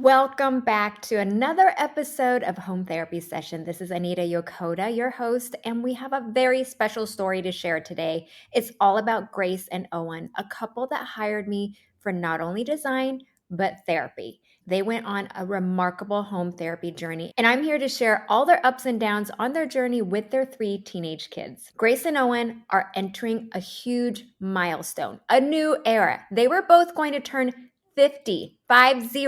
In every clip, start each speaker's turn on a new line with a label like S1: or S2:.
S1: Welcome back to another episode of Home Therapy Session. This is Anita Yokota, your host, and we have a very special story to share today. It's all about Grace and Owen, a couple that hired me for not only design, but therapy. They went on a remarkable home therapy journey, and I'm here to share all their ups and downs on their journey with their 3 teenage kids. Grace and Owen are entering a huge milestone, a new era. They were both going to turn 50, 50,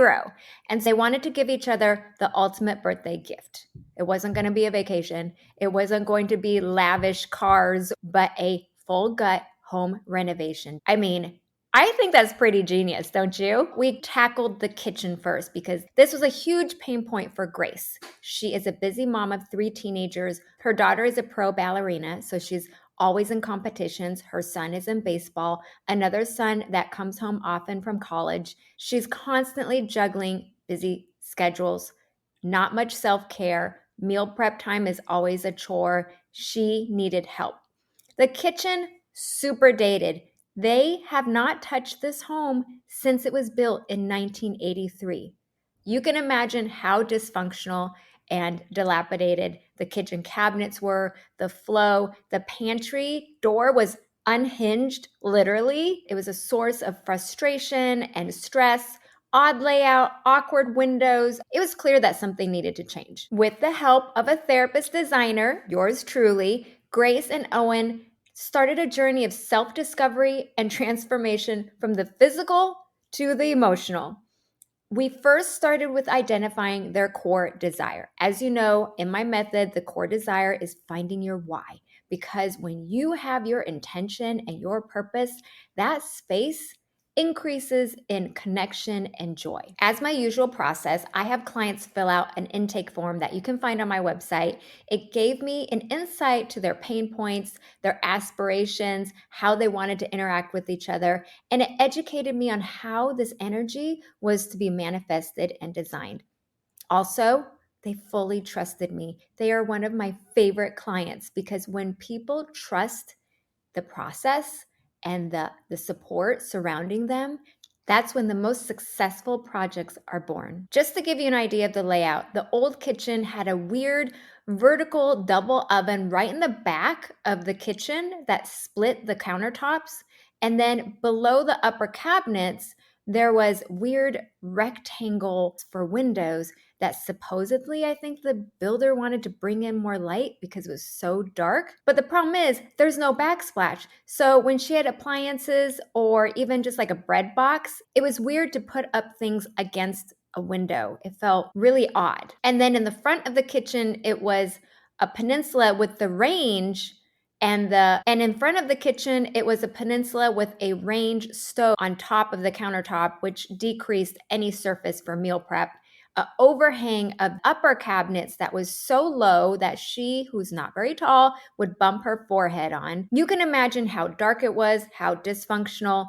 S1: and they wanted to give each other the ultimate birthday gift. It wasn't going to be a vacation. It wasn't going to be lavish cars, but a full gut home renovation. I mean, I think that's pretty genius, don't you? We tackled the kitchen first because this was a huge pain point for Grace. She is a busy mom of 3 teenagers. Her daughter is a pro ballerina, so she's always in competitions. Her son is in baseball, another son that comes home often from college. She's constantly juggling busy schedules, not much self-care. Meal prep time is always a chore. She needed help. The kitchen, super dated. They have not touched this home since it was built in 1983. You can imagine how dysfunctional and dilapidated the kitchen cabinets were, the flow, the pantry door was unhinged, literally. It was a source of frustration and stress. Odd layout, awkward windows. It was clear that something needed to change. With the help of a therapist designer, yours truly, Grace and Owen started a journey of self-discovery and transformation from the physical to the emotional. We first started with identifying their core desire. As you know, in my method, the core desire is finding your why. Because when you have your intention and your purpose, that space increases in connection and joy. As my usual process, I have clients fill out an intake form that you can find on my website. It gave me an insight to their pain points, their aspirations, how they wanted to interact with each other, and it educated me on how this energy was to be manifested and designed. Also, they fully trusted me. They are one of my favorite clients because when people trust the process and the support surrounding them, that's when the most successful projects are born. Just to give you an idea of the layout, the old kitchen had a weird vertical double oven right in the back of the kitchen that split the countertops. And then below the upper cabinets, there was weird rectangles for windows that supposedly I think the builder wanted to bring in more light because it was so dark. But the problem is there's no backsplash. So when she had appliances or even just like a bread box, it was weird to put up things against a window. It felt really odd. And then in the front of the kitchen, it was a peninsula with the range and in front of the kitchen, it was a peninsula with a range stove on top of the countertop, which decreased any surface for meal prep. An overhang of upper cabinets that was so low that she, who's not very tall, would bump her forehead on. You can imagine how dark it was, how dysfunctional,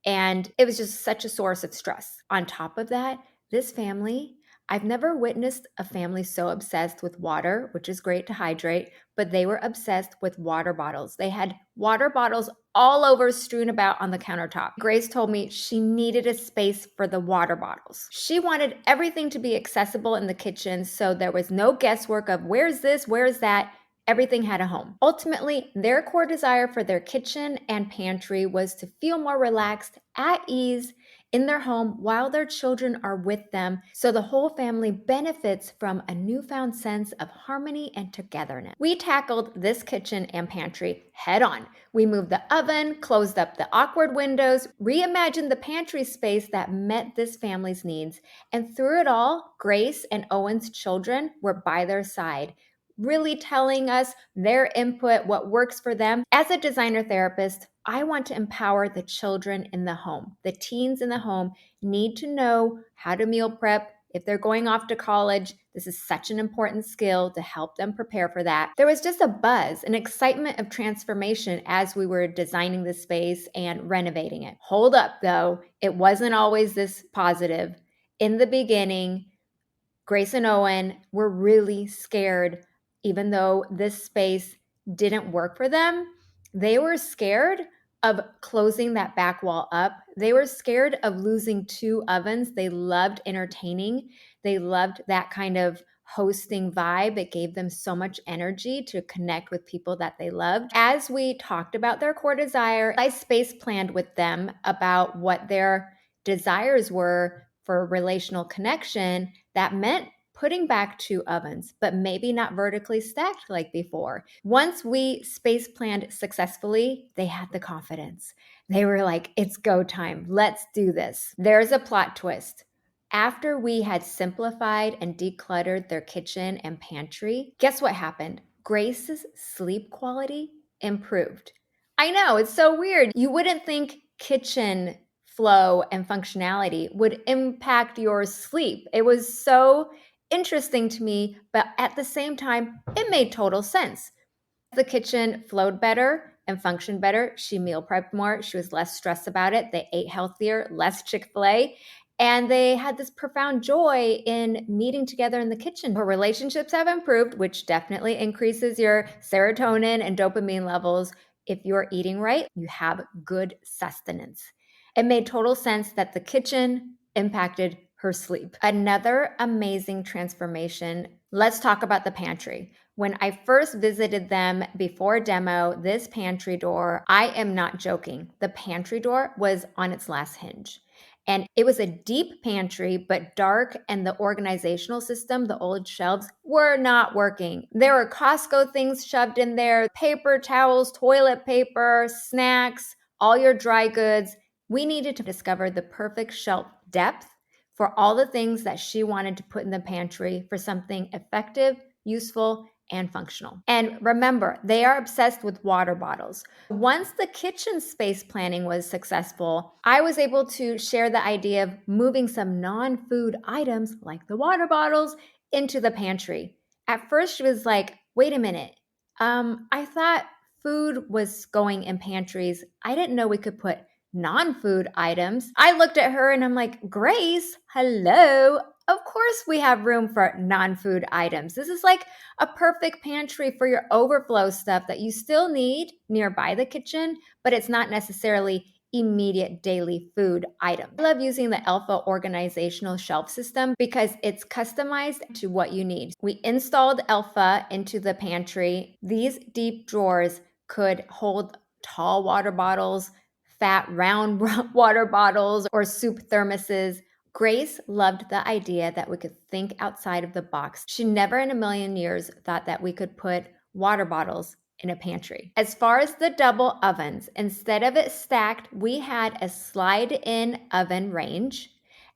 S1: and it was just such a source of stress. On top of that, this family, I've never witnessed a family so obsessed with water, which is great to hydrate, but they were obsessed with water bottles. They had water bottles all over strewn about on the countertop. Grace told me she needed a space for the water bottles. She wanted everything to be accessible in the kitchen, so there was no guesswork of where's this, where's that. Everything had a home. Ultimately, their core desire for their kitchen and pantry was to feel more relaxed, at ease in their home while their children are with them, so the whole family benefits from a newfound sense of harmony and togetherness. We tackled this kitchen and pantry head on. We moved the oven, closed up the awkward windows, reimagined the pantry space that met this family's needs, and through it all, Grace and Owen's children were by their side, really telling us their input, what works for them. As a designer therapist, I want to empower the children in the home. The teens in the home need to know how to meal prep. If they're going off to college, this is such an important skill to help them prepare for that. There was just a buzz, an excitement of transformation as we were designing the space and renovating it. Hold up though, it wasn't always this positive. In the beginning, Grace and Owen were really scared. Even though this space didn't work for them, they were scared of closing that back wall up. They were scared of losing 2 ovens. They loved entertaining. They loved that kind of hosting vibe. It gave them so much energy to connect with people that they loved. As we talked about their core desire, I space planned with them about what their desires were for relational connection. That meant putting back 2 ovens, but maybe not vertically stacked like before. Once we space planned successfully, they had the confidence. They were like, it's go time. Let's do this. There's a plot twist. After we had simplified and decluttered their kitchen and pantry, guess what happened? Grace's sleep quality improved. I know, it's so weird. You wouldn't think kitchen flow and functionality would impact your sleep. It was so interesting to me, but at the same time, it made total sense. The kitchen flowed better and functioned better. She meal prepped more. She was less stressed about it. They ate healthier, less Chick-fil-A. And they had this profound joy in meeting together in the kitchen. Her relationships have improved, which definitely increases your serotonin and dopamine levels. If you're eating right, you have good sustenance. It made total sense that the kitchen impacted her sleep. Another amazing transformation. Let's talk about the pantry. When I first visited them before demo, this pantry door, I am not joking, the pantry door was on its last hinge. And it was a deep pantry, but dark, and the organizational system, the old shelves, were not working. There were Costco things shoved in there, paper towels, toilet paper, snacks, all your dry goods. We needed to discover the perfect shelf depth for all the things that she wanted to put in the pantry for something effective, useful, and functional. And remember, they are obsessed with water bottles. Once the kitchen space planning was successful, I was able to share the idea of moving some non-food items like the water bottles into the pantry. At first, she was like, wait a minute. I thought food was going in pantries. I didn't know we could put non-food items. I looked at her and I'm like, Grace, hello. Of course we have room for non-food items. This is like a perfect pantry for your overflow stuff that you still need nearby the kitchen, but it's not necessarily immediate daily food item. I love using the Alpha organizational shelf system because it's customized to what you need. We installed Alpha into the pantry. These deep drawers could hold tall water bottles, fat round water bottles, or soup thermoses. Grace loved the idea that we could think outside of the box. She never in a million years thought that we could put water bottles in a pantry. As far as the double ovens, instead of it stacked, we had a slide-in oven range.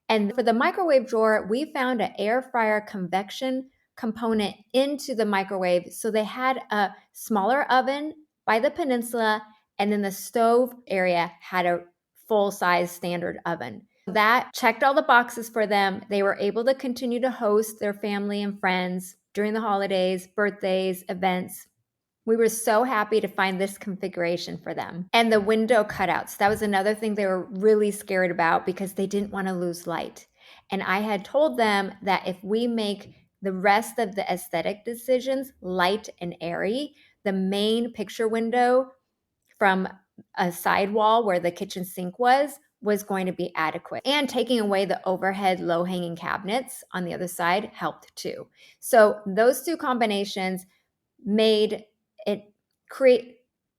S1: And for the microwave drawer, we found an air fryer convection component into the microwave. So they had a smaller oven by the peninsula, and then the stove area had a full-size standard oven. That checked all the boxes for them. They were able to continue to host their family and friends during the holidays, birthdays, events. We were so happy to find this configuration for them. And the window cutouts, that was another thing they were really scared about because they didn't want to lose light. And I had told them that if we make the rest of the aesthetic decisions light and airy, the main picture window from a sidewall where the kitchen sink was going to be adequate. And taking away the overhead low-hanging cabinets on the other side helped too. So those two combinations made it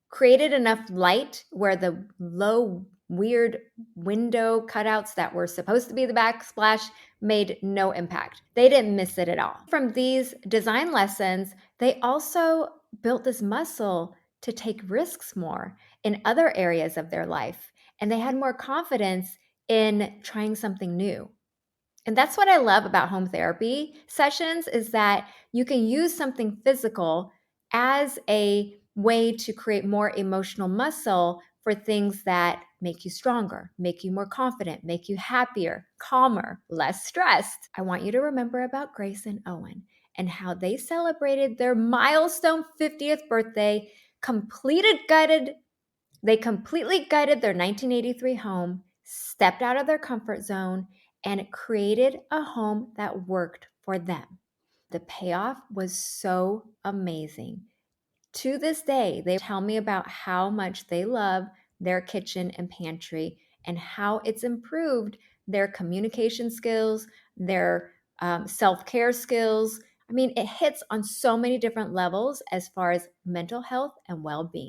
S1: created enough light where the low weird window cutouts that were supposed to be the backsplash made no impact. They didn't miss it at all. From these design lessons, they also built this muscle to take risks more in other areas of their life. And they had more confidence in trying something new. And that's what I love about home therapy sessions is that you can use something physical as a way to create more emotional muscle for things that make you stronger, make you more confident, make you happier, calmer, less stressed. I want you to remember about Grace and Owen and how they celebrated their milestone 50th birthday, they completely gutted their 1983 home, stepped out of their comfort zone, and created a home that worked for them. The payoff was so amazing. To this day, they tell me about how much they love their kitchen and pantry and how it's improved their communication skills, their self-care skills. I mean, it hits on so many different levels as far as mental health and well-being.